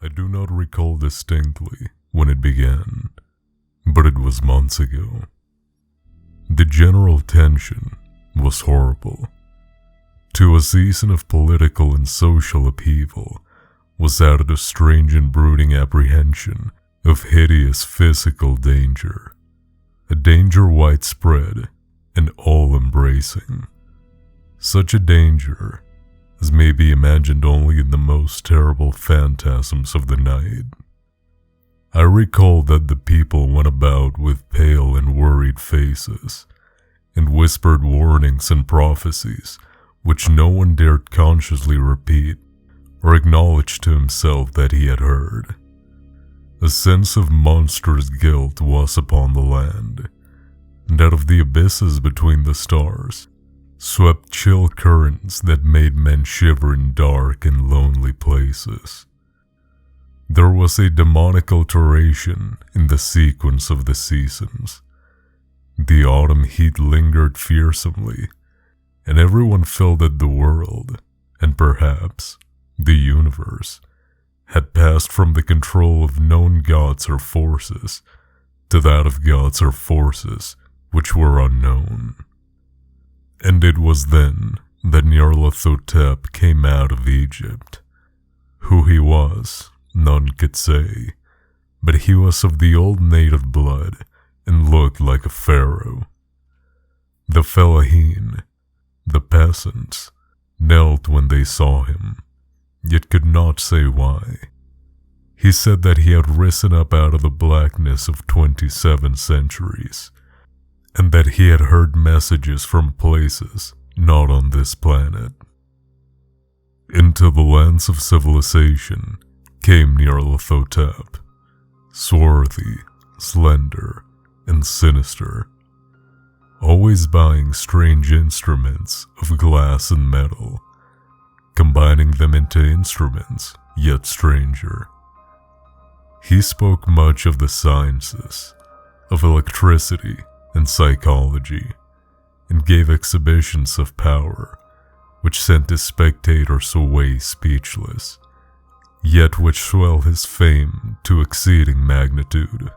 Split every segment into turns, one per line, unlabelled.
I do not recall distinctly when it began, but it was months ago. The general tension was horrible. To a season of political and social upheaval was added a strange and brooding apprehension of hideous physical danger, a danger widespread and all-embracing. Such a danger as may be imagined only in the most terrible phantasms of the night. I recall that the people went about with pale and worried faces, and whispered warnings and prophecies which no one dared consciously repeat or acknowledge to himself that he had heard. A sense of monstrous guilt was upon the land, and out of the abysses between the stars swept chill currents that made men shiver in dark and lonely places. There was a demonic alteration in the sequence of the seasons. The autumn heat lingered fearsomely, and everyone felt that the world, and perhaps the universe, had passed from the control of known gods or forces to that of gods or forces which were unknown. And it was then that Nyarlathotep came out of Egypt. Who he was, none could say, but he was of the old native blood and looked like a pharaoh. The fellaheen, the peasants, knelt when they saw him, yet could not say why. He said that he had risen up out of the blackness of 27 centuries, and that he had heard messages from places not on this planet. Into the lands of civilization came Nyarlathotep, swarthy, slender, and sinister, always buying strange instruments of glass and metal, combining them into instruments yet stranger. He spoke much of the sciences, of electricity and psychology, and gave exhibitions of power which sent his spectators away speechless, yet which swelled his fame to exceeding magnitude.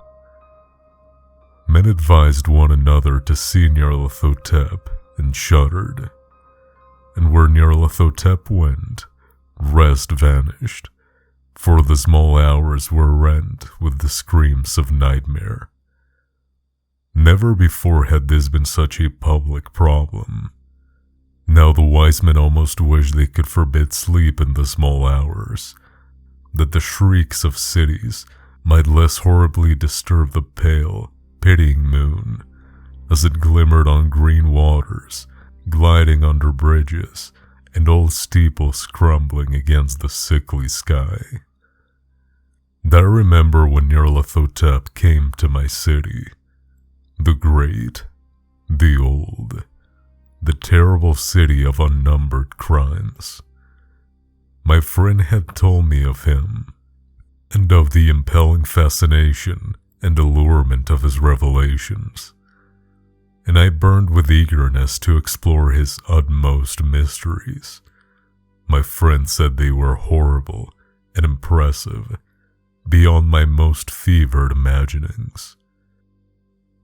Men advised one another to see Nyarlathotep and shuddered, and where Nyarlathotep went, rest vanished, for the small hours were rent with the screams of nightmare. Never before had this been such a public problem. Now the wise men almost wished they could forbid sleep in the small hours, that the shrieks of cities might less horribly disturb the pale, pitying moon, as it glimmered on green waters, gliding under bridges, and old steeples crumbling against the sickly sky. And I remember when Nyarlathotep came to my city, the great, the old, the terrible city of unnumbered crimes. My friend had told me of him, and of the impelling fascination and allurement of his revelations, and I burned with eagerness to explore his utmost mysteries. My friend said they were horrible and impressive, beyond my most fevered imaginings.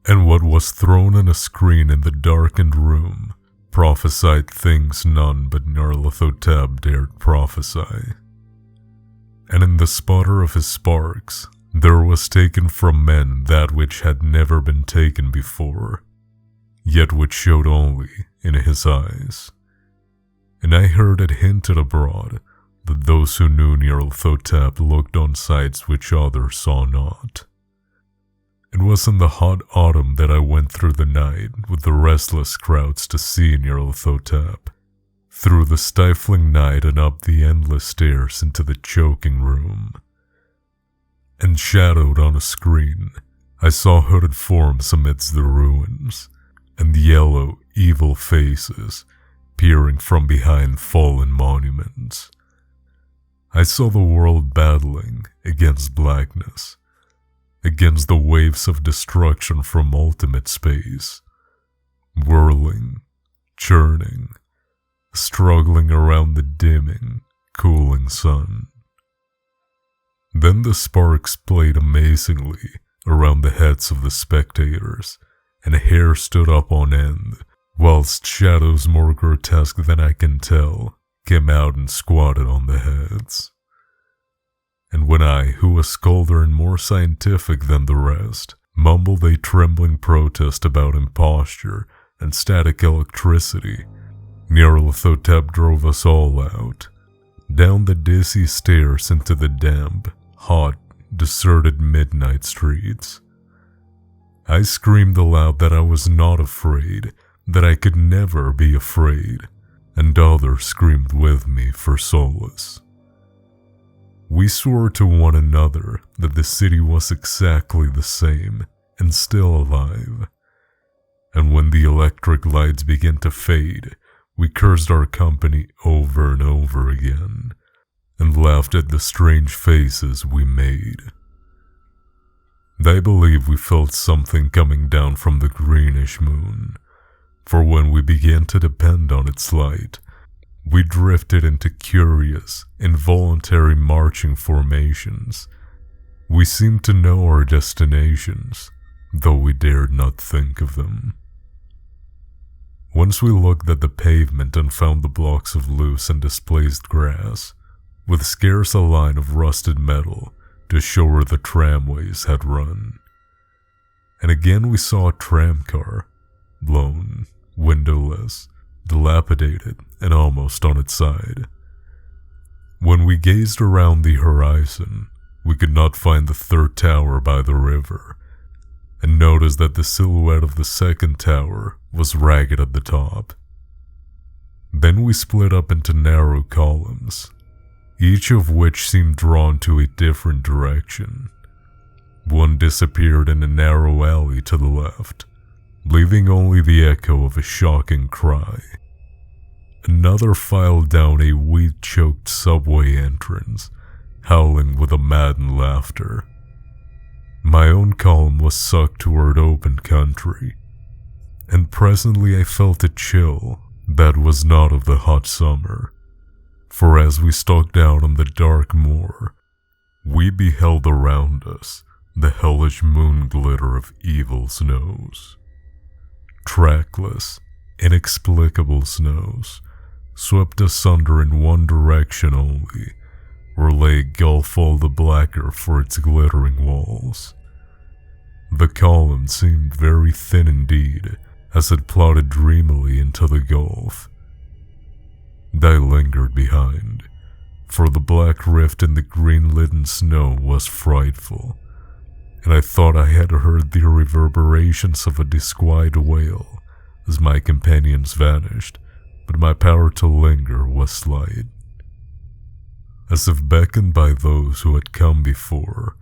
And what was thrown on a screen in the darkened room prophesied things none but Nyarlathotep dared prophesy. And in the sputter of his sparks, there was taken from men that which had never been taken before, yet which showed only in his eyes. And I heard it hinted abroad that those who knew Nyarlathotep looked on sights which others saw not. It was in the hot autumn that I went through the night with the restless crowds to see Nyarlathotep, through the stifling night and up the endless stairs into the choking room. And shadowed on a screen, I saw hooded forms amidst the ruins, and yellow, evil faces peering from behind fallen monuments. I saw the world battling against blackness, against the waves of destruction from ultimate space, whirling, churning, struggling around the dimming, cooling sun. Then the sparks played amazingly around the heads of the spectators, and hair stood up on end, whilst shadows more grotesque than I can tell came out and squatted on the heads. And when I, who was colder and more scientific than the rest, mumbled a trembling protest about imposture and static electricity, Nyarlathotep drove us all out, down the dizzy stairs into the damp, hot, deserted midnight streets. I screamed aloud that I was not afraid, that I could never be afraid, and others screamed with me for solace. We swore to one another that the city was exactly the same and still alive, and when the electric lights began to fade, we cursed our company over and over again, and laughed at the strange faces we made. I believe we felt something coming down from the greenish moon, for when we began to depend on its light, we drifted into curious, involuntary marching formations. We seemed to know our destinations, though we dared not think of them. Once we looked at the pavement and found the blocks of loose and displaced grass, with scarce a line of rusted metal to show where the tramways had run. And again we saw a tramcar, blown, windowless, dilapidated, and almost on its side. When we gazed around the horizon, we could not find the third tower by the river, and noticed that the silhouette of the second tower was ragged at the top. Then we split up into narrow columns, each of which seemed drawn to a different direction. One disappeared in a narrow alley to the left, leaving only the echo of a shocking cry. Another filed down a weed-choked subway entrance, howling with a maddened laughter. My own column was sucked toward open country, and presently I felt a chill that was not of the hot summer, for as we stalked out on the dark moor, we beheld around us the hellish moon glitter of evil snows. Trackless, inexplicable snows, swept asunder in one direction only, or lay a gulf all the blacker for its glittering walls. The column seemed very thin indeed as it plodded dreamily into the gulf. I lingered behind, for the black rift in the green-litten snow was frightful, and I thought I had heard the reverberations of a disquiet wail as my companions vanished, but my power to linger was slight. As if beckoned by those who had come before,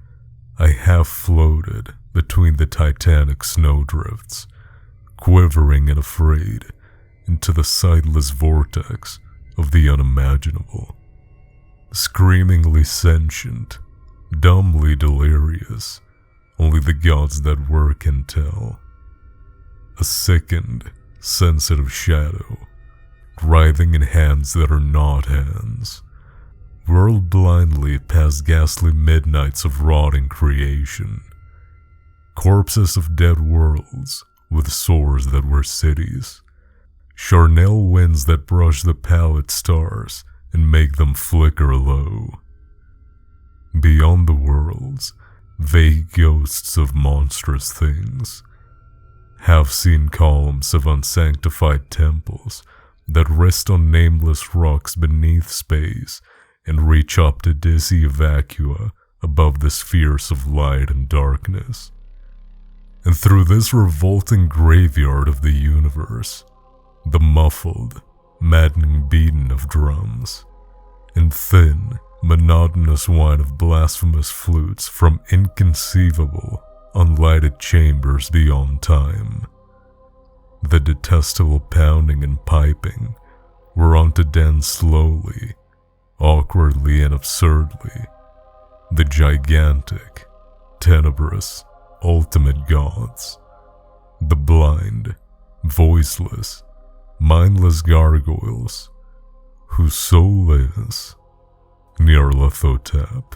I half floated between the titanic snowdrifts, quivering and afraid into the sightless vortex of the unimaginable, screamingly sentient, dumbly delirious, only the gods that were can tell. A sickened, sensitive shadow, writhing in hands that are not hands, whirled blindly past ghastly midnights of rotting creation, corpses of dead worlds with sores that were cities, charnel winds that brush the pallid stars and make them flicker low. Beyond the worlds, vague ghosts of monstrous things, half-seen columns of unsanctified temples that rest on nameless rocks beneath space and reach up to dizzy vacua above the spheres of light and darkness. And through this revolting graveyard of the universe, the muffled, maddening beating of drums, and thin, monotonous whine of blasphemous flutes from inconceivable, unlighted chambers beyond time. The detestable pounding and piping were on to dance slowly, awkwardly and absurdly, the gigantic, tenebrous, ultimate gods, the blind, voiceless, mindless gargoyles, whose soul is Nyarlathotep.